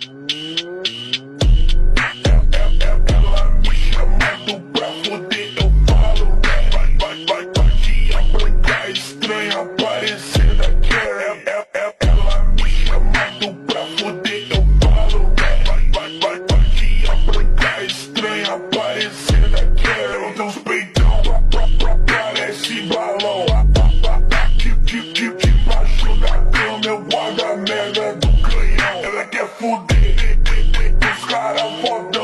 Ela me chamando pra foder, eu falo vai que a branca estranha parecendo aquela. Ela me chamando pra foder, eu falo vai que a branca estranha parecendo aquela. Teus peitão parece balão, debaixo da cama eu guardo a merda do canhão. Ela quer foder, os caras fodão.